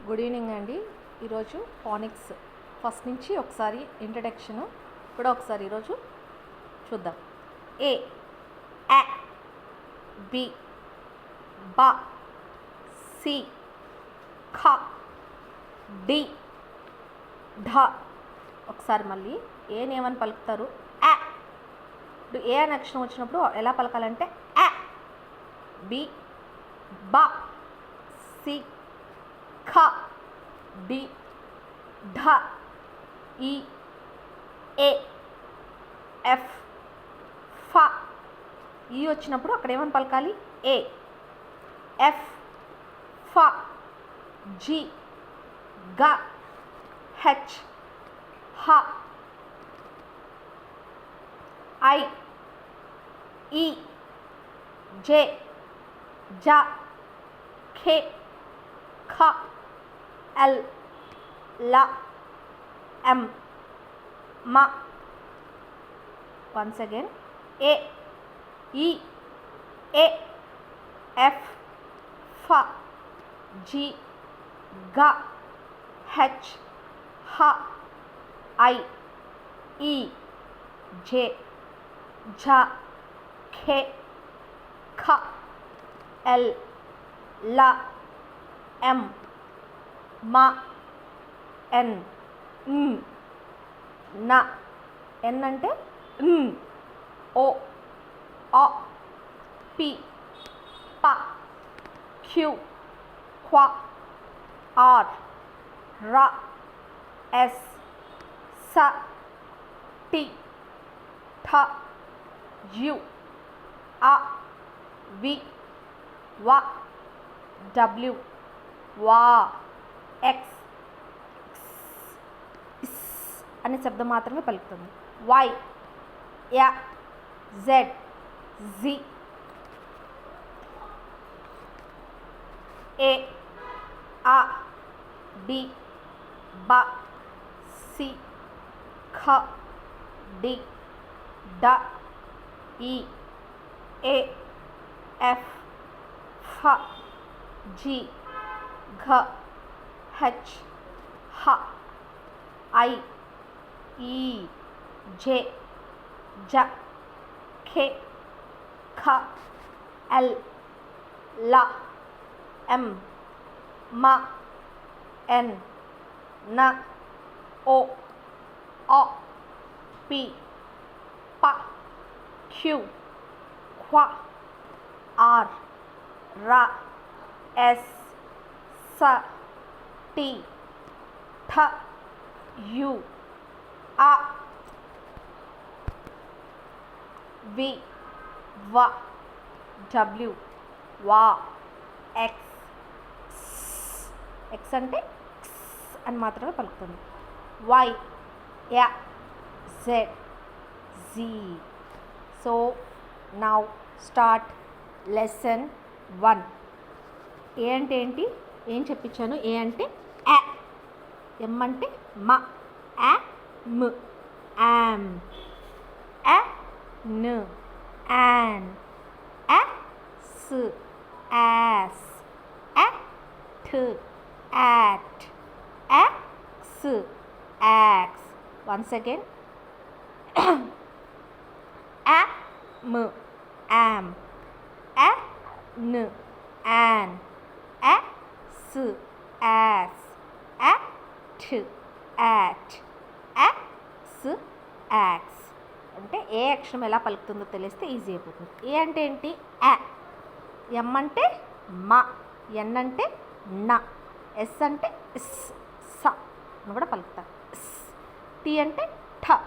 Good evening అండి. ఈరోజు phonics first నుంచి ఒకసారి ఇంట్రడక్షన్ కూడా ఒకసారి ఈరోజు చూద్దాం. ఏ అ బి బ సి ఖ డి ఢ. ఒకసారి మళ్ళీ ఏమని పలుకుతారు? అ. ఇప్పుడు ఏ అనే అక్షరం వచ్చినప్పుడు ఎలా పలకాలంటే అ బి బ సి ఖ డి ఢ ఈ ఏ ఎఫ్ ఫ. ఈ వచ్చినప్పుడు అక్కడ ఏమని పలకాలి? ఏ ఎఫ్ ఫ జి గ హెచ్ హ ఐ ఈ జే జ ఖే ఖ ఎల్ ల ఎం మ. వన్స్ అగైన్ ఏ ఈ ఏ ఎఫ్ ఫ జి గ హెచ్ హ ఐ ఈ జే జ ఖే ఖ ఎల్ ల ఎం మ ఎన్ న. ఎన్ అంటే ఓ అ పి ప క్యూ క్వ ఆర్ ర ఎస్ స టి ఠ యు అ వి వ డబ్ల్యూ వా ఎక్స్ అనే శబ్దం మాత్రమే పలుకుతుంది. వై య జెడ్ జి ఏ ఆ డి బ సి ఖ డి డ ఈ ఏ ఎఫ్ ఫ జి ఘ హెచ్ హ ఐ ఈ జే జ ఖే ఖ ఎల్ ల ఎం మ ఎన్ న ఓ అ పి ప క్యూ క్వ ఆర్ ర ఎస్ స టి ఠ యు అ వి వ డబ్ల్యూ వా ఎక్స్. ఎక్స్ అంటే అని మాత్రమే పలుకుతుంది. వై య Z Z. So now start lesson 1. A అంటే ఏంటి? ఏం చెప్పించాను? ఏ అంటే అ, ఎం అంటే మ, అ మ్ యామ్, అ న్ యాన్, అ స్ యాస్, అ ఠ్ యాట్, అ స్ యాక్స్. వన్స్ అగైన్ అ మ్ యామ్, అ న్ యాన్, అ స్ యాస్, అ ఠ్ యాట్, అ స్ యాక్స్. అంటే ఏ అక్షరం ఎలా పలుకుతుందో తెలిస్తే ఈజీ అయిపోతుంది. ఏ అంటే ఏంటి? అ. ఎం అంటే మ, ఎన్ అంటే న, ఎస్ అంటే ఇస్ స అని కూడా పలుకుతారు. టి అంటే ఠ,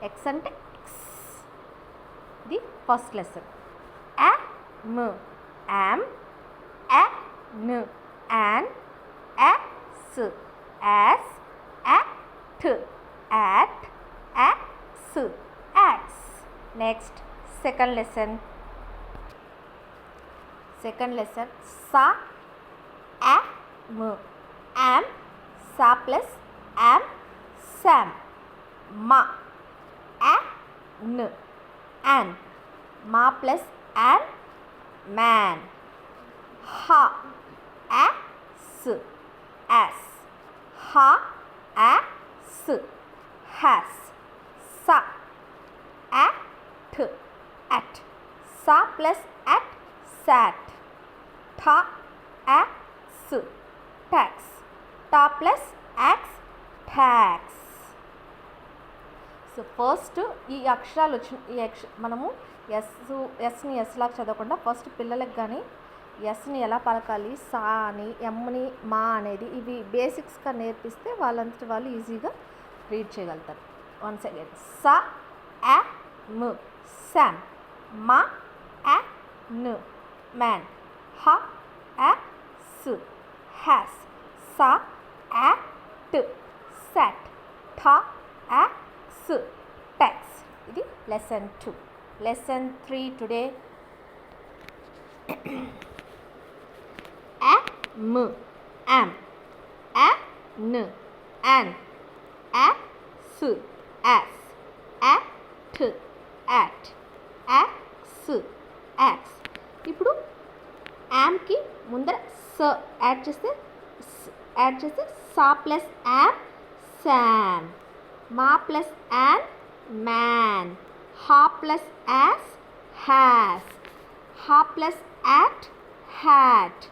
ఎక్స్ అంటే ఎక్స్. ఇది ఫస్ట్ లెసన్. అ మ్ యామ్, అ న్ యాన్, అ స్ యాస్, అ ఠ్ యాట్, అ స్ యాక్స్. Next second lesson. సా అ మ్ యామ్, సా ప్లస్ యామ్ శామ్. మ అ న్ యాన్, మా ప్లస్ యాన్ మ్యాన్. హ అ స్ యాస్. హా యాస్ హ్యాస్. సా యాట్ అట్. సా ప్లస్ అట్ సాట్. ఠా యాక్స్ ట్యాక్స్. టా plus ax tax. So first ఈ అక్షరాలు వచ్చిన మనము ఎస్ని ఎస్లాగా చదవకుండా ఫస్ట్ పిల్లలకు కానీ ఎస్ని ఎలా పలకాలి, సా అని, ఎమ్ని, మా అనేది ఇవి బేసిక్స్గా నేర్పిస్తే వాళ్ళంతటి వాళ్ళు ఈజీగా రీడ్ చేయగలుగుతారు. వన్స్ అగైన్ సా యా మ్ శామ్. మా యా న్ మ్యాన్. హ యా స్ హ్యాస్. సా యాట్ సాట్. ఠ యాక్స్ ట్యాక్స్. ఇది lesson 2. Lesson 3 today am, am, an, an, as, as, at, at, ax, ax. ఇప్పుడు యామ్కి ముందర స యాడ్ చేస్తే సా ప్లస్ యామ్ శామ్. మా ప్లస్ యాన్ మ్యాన్. హా ప్లస్ యాస్ హ్యాస్. హా ప్లస్ యాట్ హ్యాట్.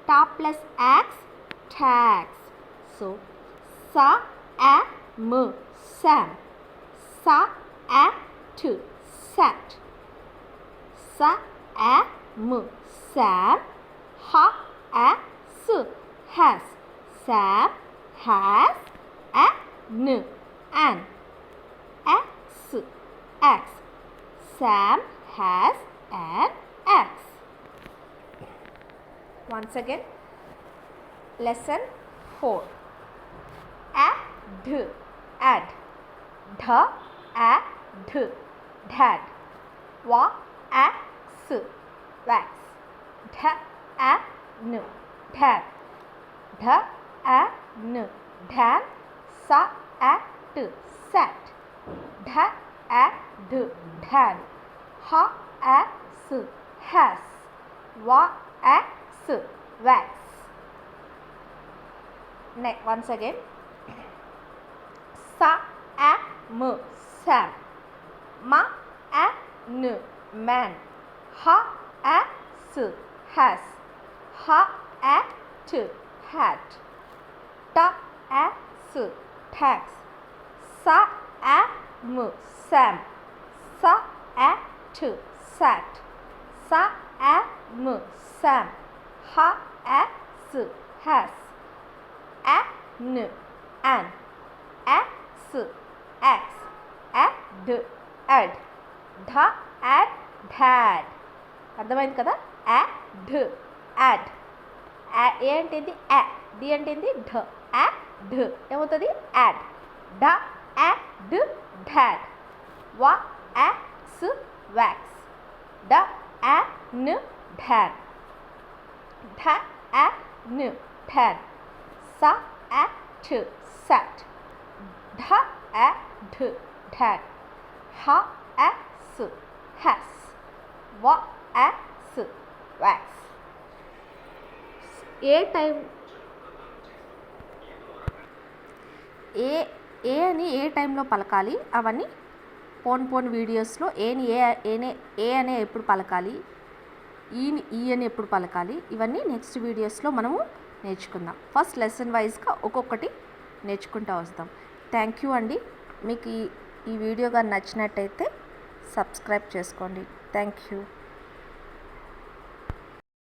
టా ప్లస్ యాక్స్ ట్యాక్స్. సో సా యా మ్ శామ్. సా యాట్ సాట్. సా యా మ్ శామ్. హా as has. Sam has. An an. Ax ax. Sam has an ax. Once again, lesson 4. Add, add. Dha, add, dad. Wa, ax, wax. Dha, an, dad. Dha, an, dan. Sa, at, sat. Dha, ad, dan. Ha, as, has. Wa, ax, wax. Next, once again. Sa a m sam. Ma a n man. Ha a s has. Ha a t hat. Ta a s tax. Sa a m sam. Sa a t sat. Sa a m sam. Ha as has. An an. Ax ax. Ad ad. Dha ad dad. అర్థమైంది కదా. ad ad. ఏ అంటే ఏంటి a. d అంటే ఏంటి ఢ. ad ఏమవుతుంది ad. డ ad dad. wa ax wax. డ an dad. ధ an dad. sa at sat. ధ ad dad. ha as has. wa ax wax. ఏ టైం ఏ అని ఏ టైంలో పలకాలి అవన్నీ పోన్ వీడియోస్లో ఏ అనే ఎప్పుడు పలకాలి, ఈ అని ఎప్పుడు పలకాలి ఇవన్నీ నెక్స్ట్ వీడియోస్లో మనము నేర్చుకుందాం. ఫస్ట్ లెసన్ వైజ్గా ఒక్కొక్కటి నేర్చుకుంటూ వస్తాం. థ్యాంక్ యూ అండి. మీకు ఈ వీడియో కానీ నచ్చినట్టయితే సబ్స్క్రైబ్ చేసుకోండి. Thank you.